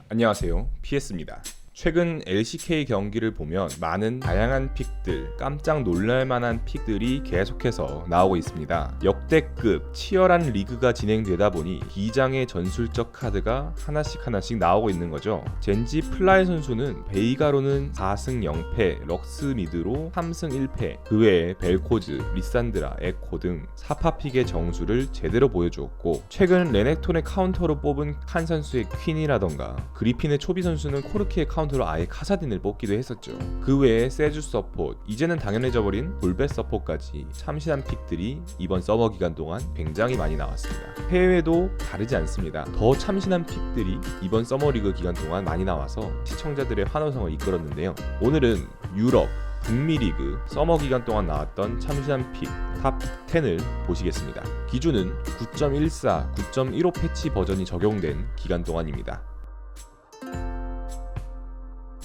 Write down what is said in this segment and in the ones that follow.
안녕하세요, PS입니다. 최근 LCK 경기를 보면 많은 다양한 픽들, 깜짝 놀랄만한 픽들이 계속해서 나오고 있습니다. 역대급 치열한 리그가 진행되다 보니 비장의 전술적 카드가 하나씩 나오고 있는 거죠. 젠지 플라이 선수는 베이가로는 4승 0패, 럭스 미드로 3승 1패, 그 외에 벨코즈, 리산드라, 에코 등 4파 픽의 정수를 제대로 보여주었고, 최근 레넥톤의 카운터로 뽑은 칸 선수의 퀸이라던가 그리핀의 초비 선수는 코르키의 카운터로 아예 카사딘을 뽑기도 했었죠. 그 외에 세주 서폿, 이제는 당연해져 버린 볼벳 서폿까지 참신한 픽들이 이번 서머 기간 동안 굉장히 많이 나왔습니다. 해외도 다르지 않습니다. 더 참신한 픽들이 이번 서머 리그 기간 동안 많이 나와서 시청자들의 환호성을 이끌었는데요. 오늘은 유럽, 북미 리그 서머 기간 동안 나왔던 참신한 픽 탑 10을 보시겠습니다. 기준은 9.14, 9.15 패치 버전이 적용된 기간 동안입니다.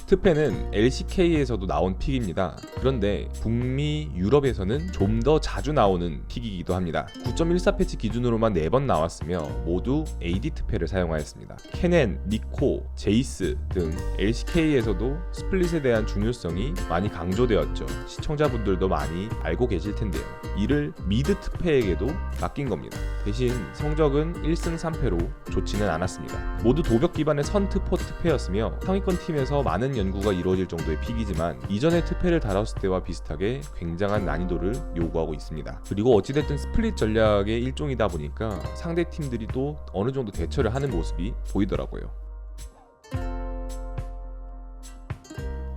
특패는 LCK에서도 나온 픽입니다. 그런데 북미, 유럽에서는 좀 더 자주 나오는 픽이기도 합니다. 9.14 패치 기준으로만 4번 나왔으며 모두 AD 특패를 사용하였습니다. 케넨, 니코, 제이스 등 LCK에서도 스플릿에 대한 중요성이 많이 강조되었죠. 시청자분들도 많이 알고 계실 텐데요. 이를 미드 특패에게도 맡긴 겁니다. 대신 성적은 1승 3패로 좋지는 않았습니다. 모두 도벽 기반의 선특포 특패였으며 상위권 팀에서 많은 연구가 이루어질 정도의 픽이지만 이전의 특패를 다뤘을 때와 비슷하게 굉장한 난이도를 요구하고 있습니다. 그리고 어찌됐든 스플릿 전략의 일종이다 보니까 상대 팀들이 또 어느 정도 대처를 하는 모습이 보이더라고요.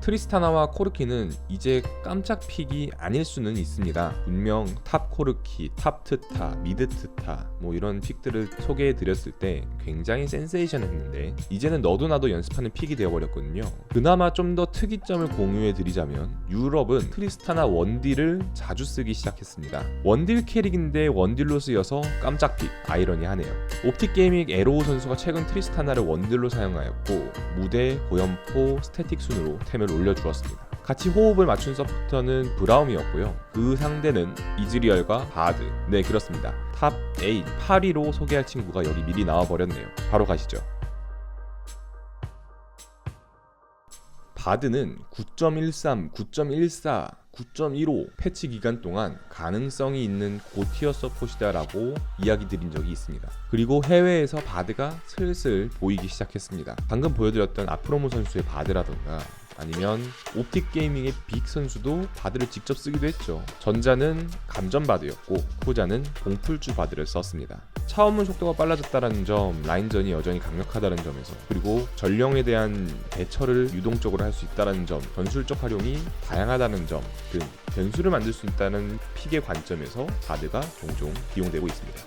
트리스타나와 코르키는 이제 깜짝 픽이 아닐 수는 있습니다. 분명 탑 코르키, 탑 트타, 미드 트타 이런 픽들을 소개해 드렸을 때 굉장히 센세이션했는데 이제는 너도 나도 연습하는 픽이 되어버렸거든요. 그나마 좀 더 특이점을 공유해 드리자면 유럽은 트리스타나 원딜을 자주 쓰기 시작했습니다. 원딜 캐릭인데 원딜로 쓰여서 깜짝 픽, 아이러니하네요. 옵틱게이밍 에로우 선수가 최근 트리스타나를 원딜로 사용하였고 무대, 고연포, 스태틱 순으로 템을 올려주었습니다. 같이 호흡을 맞춘 서포터는 브라움이었고요. 그 상대는 이즈리얼과 바드. 네, 그렇습니다. 탑 8, 8위로 소개할 친구가 여기 미리 나와버렸네요. 바로 가시죠. 바드는 9.13, 9.14, 9.15 패치 기간 동안 가능성이 있는 고티어 서폿이다라고 이야기 드린 적이 있습니다. 그리고 해외에서 바드가 슬슬 보이기 시작했습니다. 방금 보여드렸던 아프로모 선수의 바드라던가 아니면 옵틱게이밍의 빅 선수도 바드를 직접 쓰기도 했죠. 전자는 감전 바드였고 후자는 봉풀주 바드를 썼습니다. 차원문 속도가 빨라졌다는 점, 라인전이 여전히 강력하다는 점에서, 그리고 전령에 대한 대처를 유동적으로 할 수 있다는 점, 전술적 활용이 다양하다는 점 등 변수를 만들 수 있다는 픽의 관점에서 바드가 종종 이용되고 있습니다.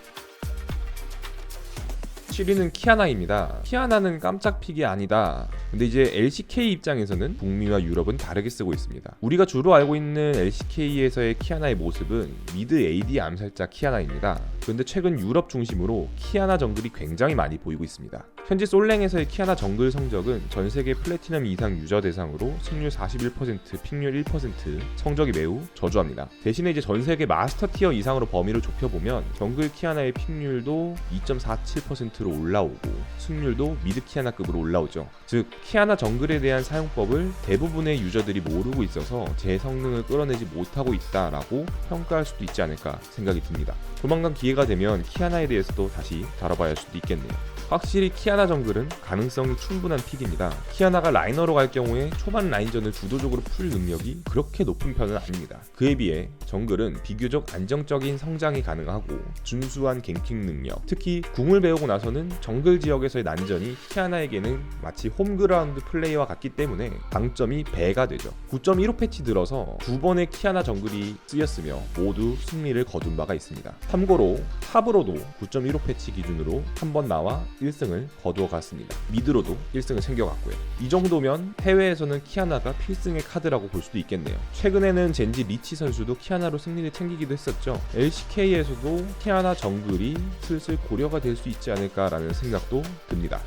7위는 키아나입니다. 키아나는 깜짝 픽이 아니다. 근데 이제 LCK 입장에서는 북미와 유럽은 다르게 쓰고 있습니다. 우리가 주로 알고 있는 LCK에서의 키아나의 모습은 미드 AD 암살자 키아나입니다. 그런데 최근 유럽 중심으로 키아나 정글이 굉장히 많이 보이고 있습니다. 현재 솔랭에서의 키아나 정글 성적은 전세계 플래티넘 이상 유저 대상으로 승률 41%, 픽률 1%, 성적이 매우 저조합니다. 대신에 이제 전세계 마스터 티어 이상으로 범위를 좁혀보면 정글 키아나의 픽률도 2.47%로 올라오고 승률도 미드 키아나급으로 올라오죠. 즉 키아나 정글에 대한 사용법을 대부분의 유저들이 모르고 있어서 제 성능을 끌어내지 못하고 있다라고 평가할 수도 있지 않을까 생각이 듭니다. 조만간 기회가 되면 키아나에 대해서도 다시 다뤄봐야 할 수도 있겠네요. 확실히 키아나 정글은 가능성이 충분한 픽입니다. 키아나가 라이너로 갈 경우에 초반 라인전을 주도적으로 풀 능력이 그렇게 높은 편은 아닙니다. 그에 비해 정글은 비교적 안정적인 성장이 가능하고 준수한 갱킹 능력, 특히 궁을 배우고 나서는 정글 지역에서의 난전이 키아나에게는 마치 홈그라운드 플레이와 같기 때문에 강점이 배가 되죠. 9.15 패치 들어서 2번의 키아나 정글이 쓰였으며 모두 승리를 거둔 바가 있습니다. 참고로 탑으로도 9.15 패치 기준으로 한 번 나와 1승을 거두어 갔습니다. 미드로도 1승을 챙겨갔고요. 이 정도면 해외에서는 키아나가 필승의 카드라고 볼 수도 있겠네요. 최근에는 젠지 리치 선수도 키아나로 승리를 챙기기도 했었죠. LCK에서도 키아나 정글이 슬슬 고려가 될 수 있지 않을까라는 생각도 듭니다.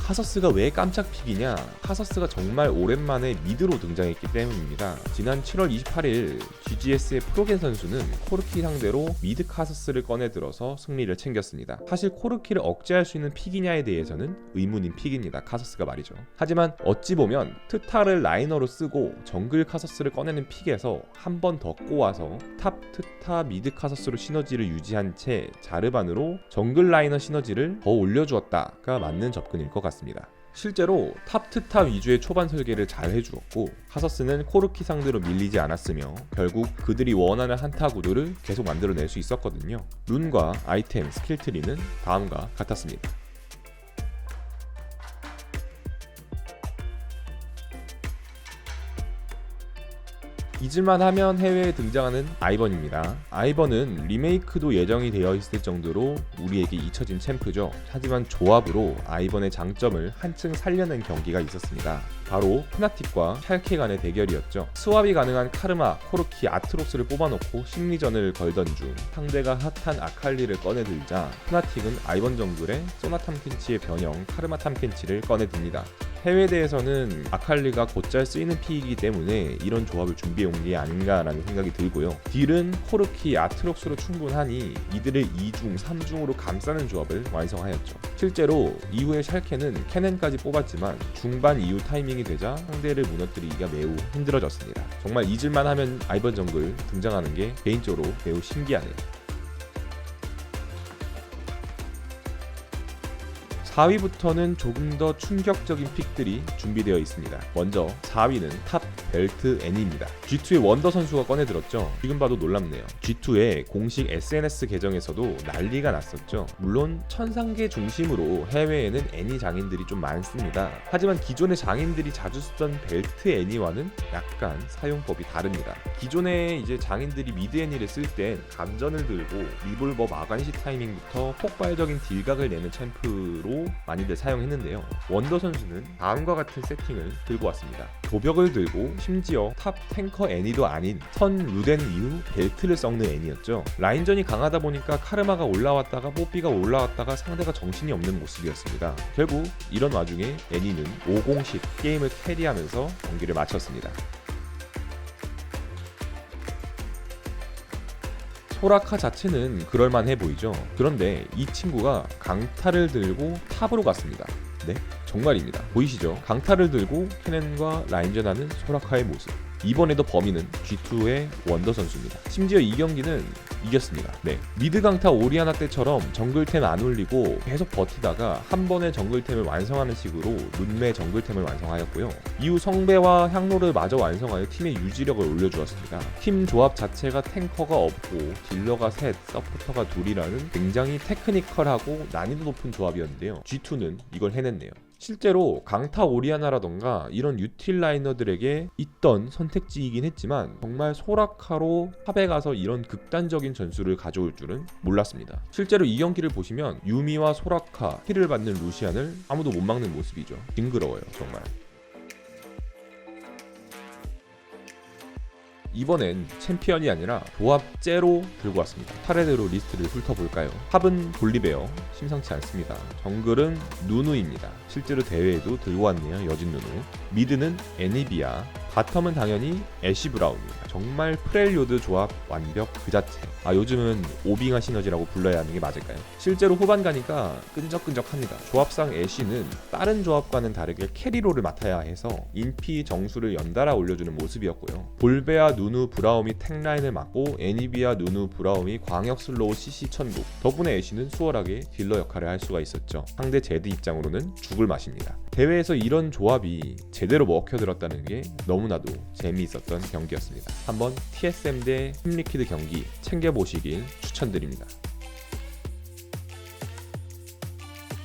카서스가 왜 깜짝 픽이냐? 카서스가 정말 오랜만에 미드로 등장했기 때문입니다. 지난 7월 28일 GGS의 프로겐 선수는 코르키 상대로 미드 카서스를 꺼내들어서 승리를 챙겼습니다. 사실 코르키를 억제할 수 있는 픽이냐에 대해서는 의문인 픽입니다. 카서스가 말이죠. 하지만 어찌 보면 트타를 라이너로 쓰고 정글 카서스를 꺼내는 픽에서 한 번 더 꼬아서 탑 트타 미드 카서스로 시너지를 유지한 채 자르반으로 정글 라이너 시너지를 더 올려주었다가 맞는 접근일 것 같습니다. 실제로 탑 트타 위주의 초반 설계를 잘 해주었고 카서스는 코르키 상대로 밀리지 않았으며 결국 그들이 원하는 한타 구도를 계속 만들어낼 수 있었거든요. 룬과 아이템, 스킬트리는 다음과 같았습니다. 잊을만 하면 해외에 등장하는 아이번입니다. 아이번은 리메이크도 예정이 되어 있을 정도로 우리에게 잊혀진 챔프죠. 하지만 조합으로 아이번의 장점을 한층 살려낸 경기가 있었습니다. 바로 푸나틱과 샬케 간의 대결이었죠. 스왑이 가능한 카르마, 코르키, 아트록스를 뽑아놓고 심리전을 걸던 중 상대가 핫한 아칼리를 꺼내들자 푸나틱은 아이번 정글에 소나 탐켄치의 변형 카르마 탐켄치를 꺼내듭니다. 해외대에서는 아칼리가 곧잘 쓰이는 픽이기 때문에 이런 조합을 준비해온 게 아닌가라는 생각이 들고요. 딜은 코르키, 아트록스로 충분하니 이들을 2중, 3중으로 감싸는 조합을 완성하였죠. 실제로 이후에 샬케는 캐넨까지 뽑았지만 중반 이후 타이밍이 되자 상대를 무너뜨리기가 매우 힘들어졌습니다. 정말 잊을만 하면 아이번 정글 등장하는 게 개인적으로 매우 신기하네요. 4위부터는 조금 더 충격적인 픽들이 준비되어 있습니다. 먼저 4위는 탑 벨트 애니입니다. G2의 원더 선수가 꺼내들었죠. 지금 봐도 놀랍네요. G2의 공식 SNS 계정에서도 난리가 났었죠. 물론 천상계 중심으로 해외에는 애니 장인들이 좀 많습니다. 하지만 기존의 장인들이 자주 쓰던 벨트 애니와는 약간 사용법이 다릅니다. 기존에 이제 장인들이 미드 애니를 쓸 땐 감전을 들고 리볼버 마간시 타이밍부터 폭발적인 딜각을 내는 챔프로 많이들 사용했는데요. 원더 선수는 다음과 같은 세팅을 들고 왔습니다. 도벽을 들고 심지어 탑 탱커 애니도 아닌 선 루덴 이후 벨트를 썩는 애니였죠. 라인전이 강하다 보니까 카르마가 올라왔다가 뽀삐가 올라왔다가 상대가 정신이 없는 모습이었습니다. 결국 이런 와중에 애니는 5공식 게임을 캐리하면서 경기를 마쳤습니다. 소라카 자체는 그럴만해 보이죠. 그런데 이 친구가 강타를 들고 탑으로 갔습니다. 네? 정말입니다. 보이시죠? 강타를 들고 캐넨과 라인전하는 소라카의 모습. 이번에도 범인은 G2의 원더 선수입니다. 심지어 이 경기는 이겼습니다. 네, 미드 강타 오리아나 때처럼 정글템 안 올리고 계속 버티다가 한 번에 정글템을 완성하는 식으로 룬매 정글템을 완성하였고요. 이후 성배와 향로를 마저 완성하여 팀의 유지력을 올려주었습니다. 팀 조합 자체가 탱커가 없고 딜러가 셋, 서포터가 둘이라는 굉장히 테크니컬하고 난이도 높은 조합이었는데요. G2는 이걸 해냈네요. 실제로 강타 오리아나라던가 이런 유틸 라이너들에게 있던 선택지이긴 했지만 정말 소라카로 탑에 가서 이런 극단적인 전술을 가져올 줄은 몰랐습니다. 실제로 이 경기를 보시면 유미와 소라카, 힐을 받는 루시안을 아무도 못 막는 모습이죠. 징그러워요 정말. 이번엔 챔피언이 아니라 조합제로 들고 왔습니다. 차례대로 리스트를 훑어볼까요? 탑은 볼리베어, 심상치 않습니다. 정글은 누누입니다. 실제로 대회에도 들고 왔네요. 여진 누누. 미드는 애니비아, 바텀은 당연히 애쉬 브라운입니다. 정말 프렐리오드 조합 완벽 그 자체. 요즘은 오빙아 시너지라고 불러야 하는 게 맞을까요? 실제로 후반 가니까 끈적끈적합니다. 조합상 애쉬는 다른 조합과는 다르게 캐리롤을 맡아야 해서 인피 정수를 연달아 올려주는 모습이었고요. 볼베아 누누 브라움이 탱라인을 맡고 애니비아 누누 브라움이 광역 슬로우 CC 천국. 덕분에 애쉬는 수월하게 딜러 역할을 할 수가 있었죠. 상대 제드 입장으로는 죽을 맛입니다. 대회에서 이런 조합이 제대로 먹혀들었다는 게 너무나도 재미있었던 경기였습니다. 한번 TSM 대 팀리퀴드 경기 챙겨보시길 추천드립니다.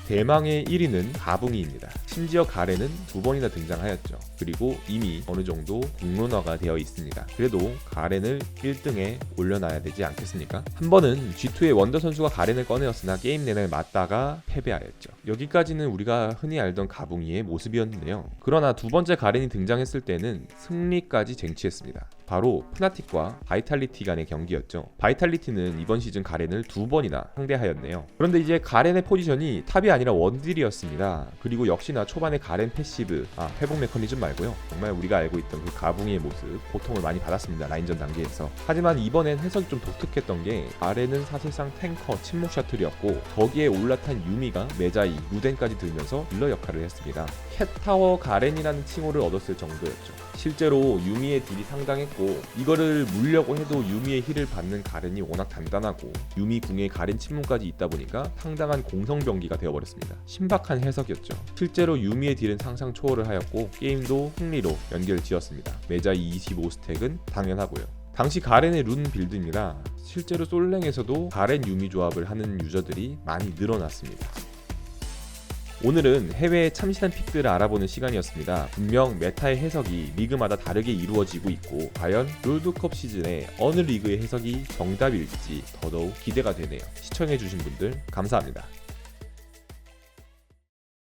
대망의 1위는 가붕이입니다. 심지어 가렌은 2번이나 등장하였죠. 그리고 이미 어느 정도 공론화가 되어 있습니다. 그래도 가렌을 1등에 올려놔야 되지 않겠습니까? 한 번은 G2의 원더 선수가 가렌을 꺼내었으나 게임 내내 맞다가 패배하였죠. 여기까지는 우리가 흔히 알던 가붕이의 모습이었는데요. 그러나 두 번째 가렌이 등장했을 때는 승리까지 쟁취했습니다. 바로 프나틱과 바이탈리티 간의 경기였죠. 바이탈리티는 이번 시즌 가렌을 2번이나 상대하였네요. 그런데 이제 가렌의 포지션이 탑이 아니라 원딜이었습니다. 그리고 역시나 초반에 가렌 패시브, 회복 메커니즘 말고요. 정말 우리가 알고 있던 그 가붕이의 모습, 고통을 많이 받았습니다. 라인전 단계에서. 하지만 이번엔 해석이 좀 독특했던 게 가렌은 사실상 탱커, 침묵 셔틀이었고 거기에 올라탄 유미가 메자이, 루덴까지 들면서 딜러 역할을 했습니다. 캣타워 가렌이라는 칭호를 얻었을 정도였죠. 실제로 유미의 딜이 상당했고 이거를 물려고 해도 유미의 힐을 받는 가렌이 워낙 단단하고 유미 궁에 가렌 침묵까지 있다 보니까 상당한 공성병기가 되어버렸습니다. 신박한 해석이었죠. 실제로 유미의 딜은 상상 초월을 하였고 게임도 승리로 연결지었습니다. 메자이 25스택은 당연하고요. 당시 가렌의 룬 빌드입니다. 실제로 솔랭에서도 가렌 유미 조합을 하는 유저들이 많이 늘어났습니다. 오늘은 해외의 참신한 픽들을 알아보는 시간이었습니다. 분명 메타의 해석이 리그마다 다르게 이루어지고 있고 과연 롤드컵 시즌에 어느 리그의 해석이 정답일지 더더욱 기대가 되네요. 시청해주신 분들 감사합니다.